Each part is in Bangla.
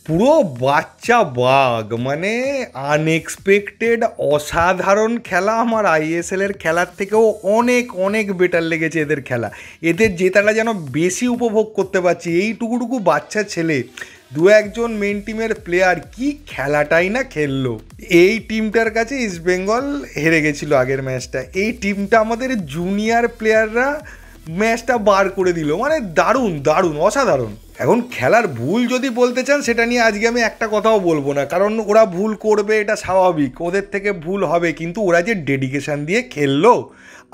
পুরো বাচ্চা বাঘ, মানে আনএক্সপেক্টেড অসাধারণ খেলা। আমার আইএসএল এর খেলার থেকেও অনেক অনেক বেটার লেগেছে এদের খেলা। এদের জেতাটা যেন বেশি উপভোগ করতে পারছি। এইটুকুটুকু বাচ্চা ছেলে, দু একজন মেন টিমের প্লেয়ার কি খেলাটাই না খেললো। এই টিমটার কাছে ইস্টবেঙ্গল হেরে গেছিলো আগের ম্যাচটা। এই টিমটা আমাদের জুনিয়র প্লেয়াররা ম্যাচটা বার করে দিল, মানে দারুণ দারুণ অসাধারণ। এখন খেলার ভুল যদি বলতে চান সেটা নিয়ে আজকে আমি একটা কথাও বলবো না, কারণ ওরা ভুল করবে, এটা স্বাভাবিক, ওদের থেকে ভুল হবে। কিন্তু ওরা যে ডেডিকেশান দিয়ে খেললো,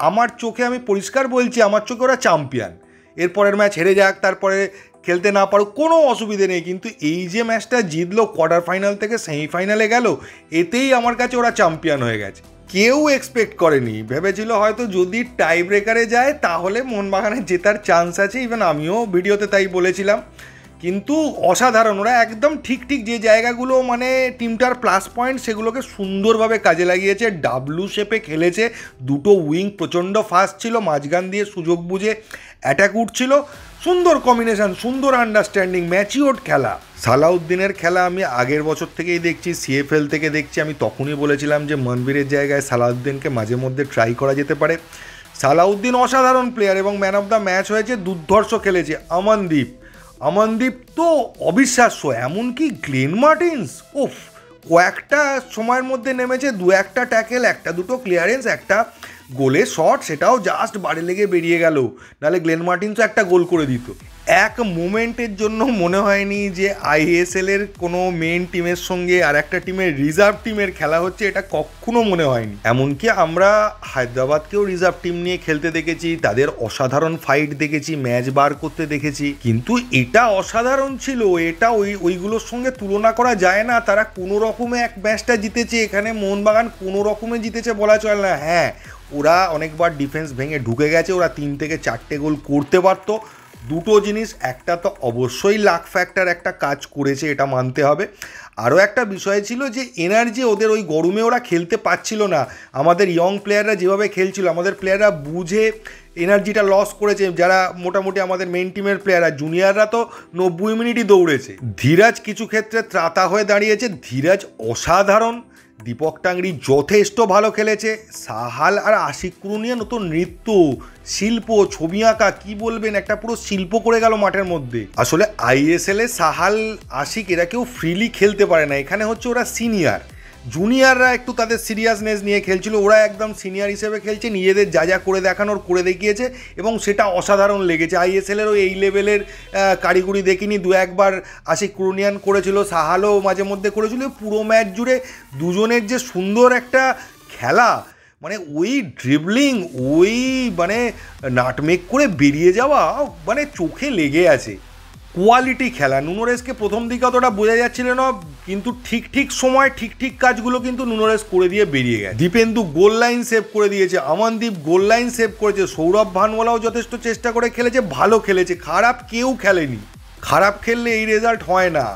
আমার চোখে, আমি পরিষ্কার বলছি, আমার চোখে ওরা চ্যাম্পিয়ন। এরপরের ম্যাচ হেরে যাক, তারপরে খেলতে না পারুক, কোনো অসুবিধে নেই, কিন্তু এই যে ম্যাচটা জিতলো, কোয়ার্টার ফাইনাল থেকে সেমিফাইনালে গেল, এতেই আমার কাছে ওরা চ্যাম্পিয়ন হয়ে গেছে। কেউ এক্সপেক্ট করেনি, ভেবেছিল হয়তো যদি টাই ব্রেকারে যায় তাহলে মোহনবাগানের জেতার চান্স আছে। ইভেন আমিও ভিডিওতে তাই বলেছিলাম। কিন্তু অসাধারণ, ওরা একদম ঠিক ঠিক যে জায়গাগুলো মানে টিমটার প্লাস পয়েন্ট, সেগুলোকে সুন্দরভাবে কাজে লাগিয়েছে। ডাব্লু শেপে খেলেছে, দুটো উইং প্রচণ্ড ফাস্ট ছিল, মাঝখান দিয়ে সুযোগ বুঝে অ্যাটাক উঠছিল। সুন্দর কম্বিনেশান, সুন্দর আন্ডারস্ট্যান্ডিং, ম্যাচিওর্ড খেলা। সালাউদ্দিনের খেলা আমি আগের বছর থেকেই দেখছি, সিএফএল থেকে দেখছি। আমি তখনই বলেছিলাম যে মনবীরের জায়গায় সালাউদ্দিনকে মাঝে মধ্যে ট্রাই করা যেতে পারে। সালাউদ্দিন অসাধারণ প্লেয়ার এবং ম্যান অফ দ্য ম্যাচ হয়েছে, দুর্ধর্ষ খেলেছে। অমনদীপ তো অবিশ্বাস্য। এমনকি গ্লেন মার্টিন্স, ওফ, কয়েকটা সময়ের মধ্যে নেমেছে, দু একটা ট্যাকেল, একটা দুটো ক্লিয়ারেন্স, একটা গোলের শট, সেটাও জাস্ট বাড়ি লেগে বেরিয়ে গেল, নাহলে গ্লেন মার্টিন্সও একটা গোল করে দিত। এক মোমেন্টের জন্য মনে হয়নি যে আইএসএল এর কোনো মেন টিমের সঙ্গে আর একটা টিমের রিজার্ভ টিমের খেলা হচ্ছে, এটা কখনো মনে হয়নি। এমনকি আমরা হায়দ্রাবাদকেও রিজার্ভ টিম নিয়ে খেলতে দেখেছি, তাদের অসাধারণ ফাইট দেখেছি, ম্যাচ বার করতে দেখেছি, কিন্তু এটা অসাধারণ ছিল। এটা ওইগুলোর সঙ্গে তুলনা করা যায় না। তারা কোনো রকমে এক ম্যাচটা জিতেছে, এখানে মোহনবাগান কোনো রকমে জিতেছে বলা চলে না। হ্যাঁ, ওরা অনেকবার ডিফেন্স ভেঙে ঢুকে গেছে, ওরা 3 থেকে 4টে গোল করতে পারতো। দুটো জিনিস, একটা তো অবশ্যই লাক ফ্যাক্টর একটা কাজ করেছে, এটা মানতে হবে। আরও একটা বিষয় ছিল যে এনার্জি, ওদের ওই গরমে ওরা খেলতে পারছিল না। আমাদের ইয়ং প্লেয়াররা যেভাবে খেলছিল, আমাদের প্লেয়াররা বুঝে এনার্জিটা লস করেছে, যারা মোটামুটি আমাদের মেন টিমের প্লেয়াররা। জুনিয়ররা তো 90 মিনিটই দৌড়েছে। ধীরাজ কিছু ক্ষেত্রে ত্রাতা হয়ে দাঁড়িয়েছে, ধীরাজ অসাধারণ। দীপক টাংরি যথেষ্ট ভালো খেলেছে। সাহাল আর আশিক কুরুনিয়া নতুন নৃত্য, শিল্প, ছবি আঁকা, কি বলবেন, একটা পুরো শিল্প করে গেল মাঠের মধ্যে। আসলে আইএসএল এ সাহাল, আশিক এরা কেউ ফ্রিলি খেলতে পারে না। এখানে হচ্ছে ওরা সিনিয়র, জুনিয়ররা একটু তাদের সিরিয়াসনেস নিয়ে খেলছিল, ওরা একদম সিনিয়র হিসেবে খেলছে, নিজেদের যা যা করে দেখানোর করে দেখিয়েছে এবং সেটা অসাধারণ লেগেছে। আইএসএলেরও এই লেভেলের কারিগরি দেখিনি। দু একবার আশিক কুরুনিয়ান করেছিল, সাহালও মাঝে মধ্যে করেছিল। পুরো ম্যাচ জুড়ে দুজনের যে সুন্দর একটা খেলা, মানে ওই ড্রিবলিং, ওই মানে নাটমেক করে বেরিয়ে যাওয়া, মানে চোখে লেগে আছে। কোয়ালিটি খেলা। নুনোরেসকে প্রথম দিকে অতটা বোঝা যাচ্ছিল না, কিন্তু ঠিক ঠিক সময় ঠিক ঠিক কাজগুলো কিন্তু নুনোরেস করে দিয়ে বেরিয়ে গেছে। দীপেন্দু গোল লাইন সেভ করে দিয়েছে, অমনদীপ গোল লাইন সেভ করেছে, সৌরভ ভানওয়ালাও যথেষ্ট চেষ্টা করে খেলেছে, ভালো খেলেছে। খারাপ কেউ খেলেনি। খারাপ খেললে এই রেজাল্ট হয় না।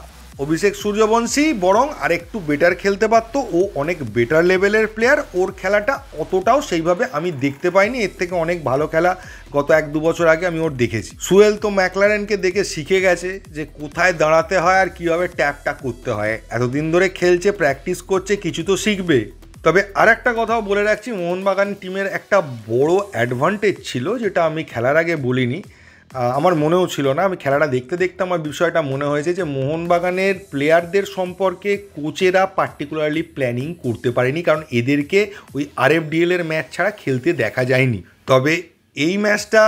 অভিষেক সূর্যবংশী বরং আরেকটু বেটার খেলতে পারতো, ও অনেক বেটার লেভেলের প্লেয়ার। ওর খেলাটা অতটাও সেইভাবে আমি দেখতে পাইনি। এর থেকে অনেক ভালো খেলা গত 1-2 বছর আগে আমি ওর দেখেছি। সুয়েল তো ম্যাকলারেনকে দেখে শিখে গেছে যে কোথায় দাঁড়াতে হয় আর কীভাবে ট্যাপটা করতে হয়। এতদিন ধরে খেলছে, প্র্যাকটিস করছে, কিছু তো শিখবে। তবে আর একটা কথাও বলে রাখছি, মোহনবাগান টিমের একটা বড় অ্যাডভান্টেজ ছিল, যেটা আমি খেলার আগে বলিনি, আমার মনেও ছিল না। আমি খেলাটা দেখতে দেখতে আমার বিষয়টা মনে হয়েছে যে মোহনবাগানের প্লেয়ারদের সম্পর্কে কোচেরা পার্টিকুলারলি প্ল্যানিং করতে পারেনি, কারণ এদেরকে ওই আরএফডিএল এর ম্যাচ ছাড়া খেলতে দেখা যায়নি। তবে এই ম্যাচটা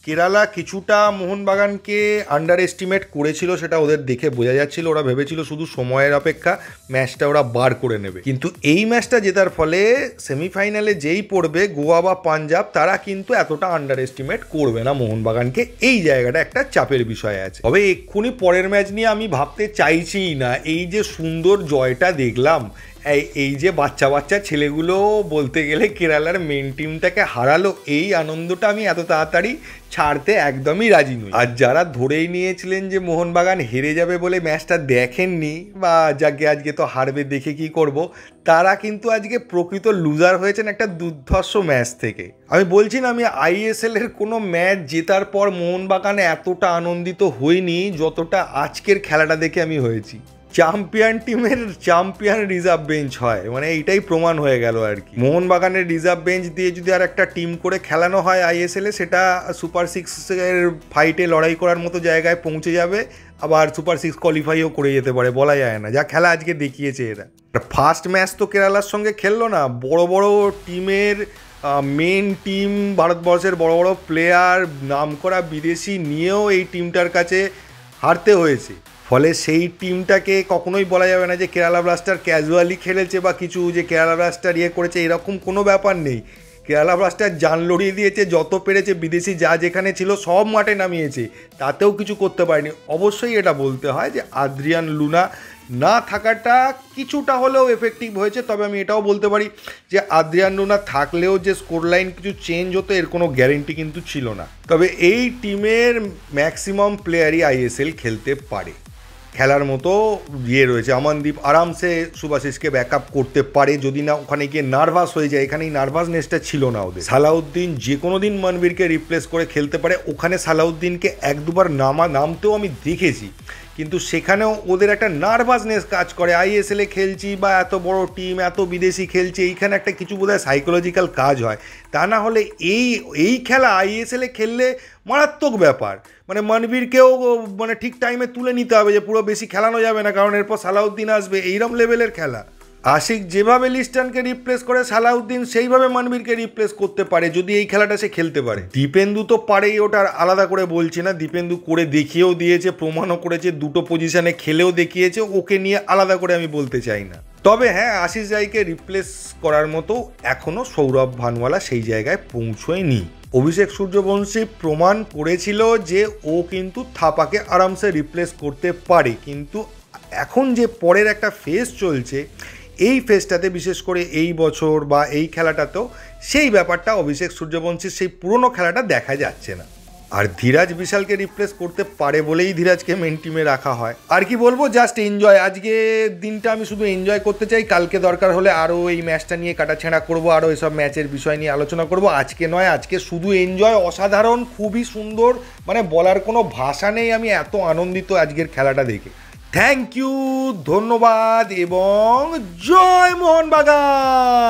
কেরালা কিছুটা মোহনবাগানকে আন্ডার এস্টিমেট করেছিল, সেটা ওদের দেখে বোঝা যাচ্ছিল। ওরা ভেবেছিল শুধু সময়ের অপেক্ষা, ম্যাচটা ওরা বার করে নেবে। কিন্তু এই ম্যাচটা জেতার ফলে সেমিফাইনালে যেই পড়বে গোয়া বা পাঞ্জাব, তারা কিন্তু এতটা আন্ডার এস্টিমেট করবে না মোহনবাগানকে। এই জায়গাটা একটা চাপের বিষয় আছে। তবে এক্ষুনি পরের ম্যাচ নিয়ে আমি ভাবতে চাইছিই না। এই যে সুন্দর জয়টা দেখলাম, এই যে বাচ্চা বাচ্চা ছেলেগুলো বলতে গেলে কেরালার মেন টিমটাকে হারালো, এই আনন্দটা আমি এত তাড়াতাড়ি ছাড়তে একদমই রাজি নই। আর যারা ধরেই নিয়েছিলেন যে মোহনবাগান হেরে যাবে বলে ম্যাচটা দেখেননি, বা যাকে আজকে তো হারবে দেখে কি করব, তারা কিন্তু আজকে প্রকৃত লুজার হয়েছেন একটা দুর্ধর্ষ ম্যাচ থেকে। আমি বলছি না আমি আইএসএল এর কোনো ম্যাচ জেতার পর মোহনবাগানে এতটা আনন্দিত হইনি যতটা আজকের খেলাটা দেখে আমি হয়েছি। চ্যাম্পিয়ন টিমের চ্যাম্পিয়ন রিজার্ভ বেঞ্চ হয়, মানে এইটাই প্রমাণ হয়ে গেল আর কি। মোহনবাগানের রিজার্ভ বেঞ্চ দিয়ে যদি আর একটা টিম করে খেলানো হয় আইএসএলে, সেটা সুপার সিক্সের ফাইটে লড়াই করার মতো জায়গায় পৌঁছে যাবে, আবার সুপার সিক্স কোয়ালিফাইও করে যেতে পারে, বলা যায় না, যা খেলা আজকে দেখিয়েছে এরা। ফার্স্ট ম্যাচ তো কেরালার সঙ্গে খেললো না, বড় বড় টিমের মেন টিম, ভারতবর্ষের বড় বড় প্লেয়ার, নামকরা বিদেশি নিয়েও এই টিমটার কাছে হারতে হয়েছে। ফলে সেই টিমটাকে কখনোই বলা যাবে না যে কেরালা ব্লাস্টার ক্যাজুয়ালি খেলেছে বা কিছু, যে কেরালা ব্লাস্টার করেছে, এরকম কোনো ব্যাপার নেই। কেরালা ব্লাস্টার জান লড়িয়ে দিয়েছে, যত পেরেছে বিদেশি যা যেখানে ছিল সব মাঠে নামিয়েছে, তাতেও কিছু করতে পারেনি। অবশ্যই এটা বলতে হয় যে আদ্রিয়ান লুনা না থাকাটা কিছুটা হলেও এফেক্টিভ হয়েছে, তবে আমি এটাও বলতে পারি যে আদ্রিয়ান লুনা থাকলেও যে স্কোর লাইন কিছু চেঞ্জ হতো এর কোনো গ্যারেন্টি কিন্তু ছিল না। তবে এই টিমের ম্যাক্সিমাম প্লেয়ারই আইএসএল খেলতে পারে, খেলার মতো রয়েছে। অমনদীপ আরামসে সুভাশিসকে ব্যাকআপ করতে পারে, যদি না ওখানে গিয়ে নার্ভাস হয়ে যায়। এখানে এই নার্ভাসনেসটা ছিল না ওদের। সালাউদ্দিন যে কোনো দিন মনবীরকে রিপ্লেস করে খেলতে পারে, ওখানে সালাউদ্দিনকে এক দুবার নামতেও আমি দেখেছি, কিন্তু সেখানেও ওদের একটা নার্ভাসনেস কাজ করে। আইএসএলে খেলছি বা এত বড় টিম, এত বিদেশি খেলছে, এইখানে একটা কিছু বোধহয় সাইকোলজিক্যাল কাজ হয়। তা না হলে এই খেলা আইএসএলে খেললে মারাত্মক ব্যাপার, মানে মনবীরকেও মানে ঠিক টাইমে তুলে নিতে হবে, যে পুরো বেশি খেলানো যাবে না, কারণ এরপর সালাউদ্দিন আসবে, এইরকম লেভেলের খেলা। আশিক যেভাবে লিস্টনকে রিপ্লেস করে সালাউদ্দিন সেইভাবে মনবীরকে রিপ্লেস করতে পারে, যদি এই খেলাটা সে খেলতে পারে। দীপেন্দু তো পারেই, ওটা আলাদা করে বলছি না, দীপেন্দু করে দেখিয়েও দিয়েছে, প্রমাণও করেছে, দুটো পজিশনে খেলেও দেখিয়েছে, ওকে নিয়ে আলাদা করে আমি বলতে চাই না। তবে হ্যাঁ, আশিস রায়কে রিপ্লেস করার মতো এখনও সৌরভ ভানওয়ালা সেই জায়গায় পৌঁছয়নি। অভিষেক সূর্যবংশী প্রমাণ করেছিল যে ও কিন্তু থাপাকে আরামসে রিপ্লেস করতে পারে, কিন্তু এখন যে পরের একটা ফেজ চলছে, এই ফেজটাতে বিশেষ করে এই বছর বা এই খেলাটাতেও সেই ব্যাপারটা অভিষেক সূর্যবংশীর সেই পুরনো খেলাটা দেখা যাচ্ছে না। আর ধীরাজ বিশালকে রিপ্লেস করতে পারে বলেই ধীরাজকে মেন টিমে রাখা হয়। আর কি বলবো, জাস্ট এনজয়। আজকে দিনটা আমি শুধু এনজয় করতে চাই, কালকে দরকার হলে আরও এই ম্যাচটা নিয়ে কাটাছেঁড়া করবো, আরও এসব ম্যাচের বিষয় নিয়ে আলোচনা করব। আজকে নয়, আজকে শুধু এনজয়, অসাধারণ, খুবই সুন্দর, মানে বলার কোনো ভাষা নেই। আমি এত আনন্দিত আজকের খেলাটা দেখে। থ্যাংক ইউ, ধন্যবাদ এবং জয় মোহনবাগান।